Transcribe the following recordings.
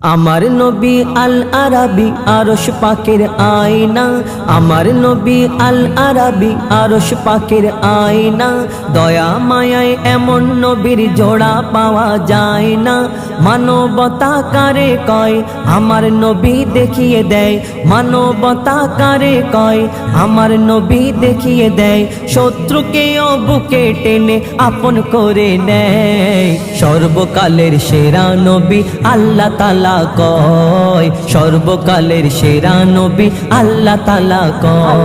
আমার নবী আল আরাবী আরশ পাকের আয়না, আমার নবী আল আরাবী আরশ পাকের আয়না। দয়া মায়ায় এমন নবীর জোড়া পাওয়া যায় না। মানবতা কারে কয় আমার নবী দেখিয়ে দেয়, মানবতা কারে কয় আমার নবী দেখিয়ে দেয়। শত্রুকেও বুকে টেনে আপন করে নেয়। সর্বকালের সেরা নবী আল্লাহ তাআলা কয়, সর্বকালের সেরা নবী আল্লাহ তাআলা কয়।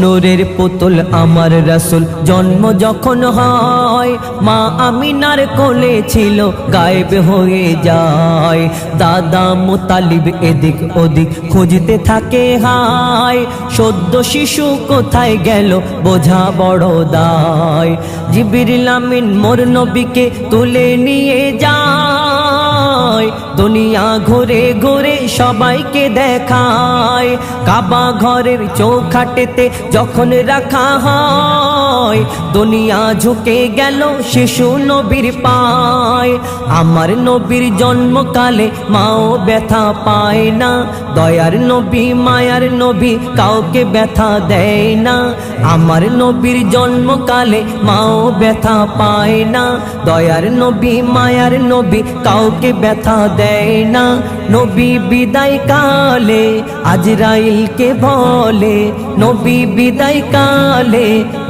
নূরের পুতুল আমার রাসূল জন্ম যখন হয়, মা আমিনার কোলে ছিল গায়েব হয়ে যায়। দাদা মুতালিব এদিক ওদিক খুঁজতে থাকে হায়, সদ্য শিশু কোথায় গেল বোঝা বড় দায়। জিবরিল আমিন মোর নবীকে তুলে নিয়ে যায়, দুনিয়া ঘুরে ঘুরে সবাইকে দেখায়। কাবা ঘরের চৌখাটেতে যখন রাখা হয়, দুনিয়া ঝুঁকে গেল শিশু নবীর পায়। আমার নবীর জন্মকালে মাও ব্যথা পায় না, দয়ার নবী মায়ার নবী কাউকে ব্যথা দেয় না। আমার নবীর জন্মকালে মাও ব্যথা পায় না, দয়ার নবী মায়ার নবী কাউকে ব্যথা দেয় না। নবী বিদায় কালে আজরাইলকে বলে, নবী বিদায় কালে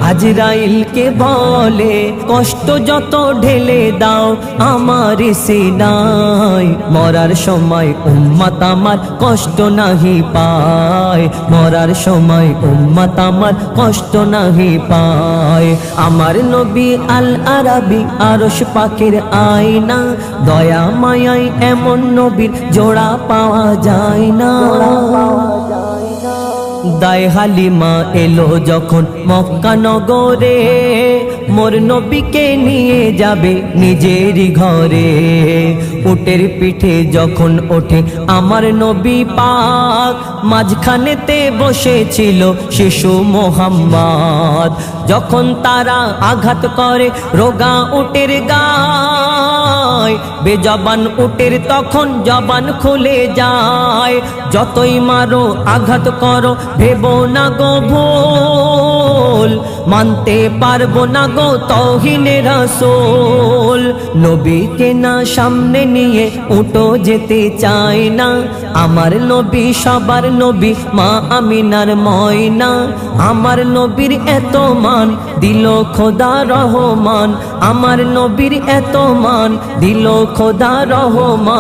আজরাইলকে বলে, কষ্ট যত ঢেলে দাও আমার সিনায়। মরার সময় উম্মত আমার কষ্ট নাহি পায়, মরার সময় উম্মত আমার কষ্ট নাহি পায়। আমার নবী আল আরাবী আরশ পাকের আয়না, দয়া মায়ায় এমন নবীর জোড়া পাওয়া যায় না। দায় হালিমা এলো যখন মক্কা নগরে, মোর নবীকে নিয়ে যাবে নিজেরই ঘরে। উটের পিঠে যখন ওঠে আমার নবী পাক, মাঝখানেতে বসেছিল শিশু মোহাম্মদ। যখন তারা আঘাত করে রোগা উটের গায়, বেজবান উটের তখন জবান খুলে যায়। যতই মারো আঘাত করো ভেবো না গো ভুল, মানতে পারবো না গো তৌহিনে রাসূল। নবীকে না সামনে নিয়ে উঠো যেতে চায় না, আমার নবী সবার নবী মা আমিনার ময়না। আমার নবীর এত মান দিল খোদা রহমান, আমার নবীর এত মান দিল খোদা রহমান।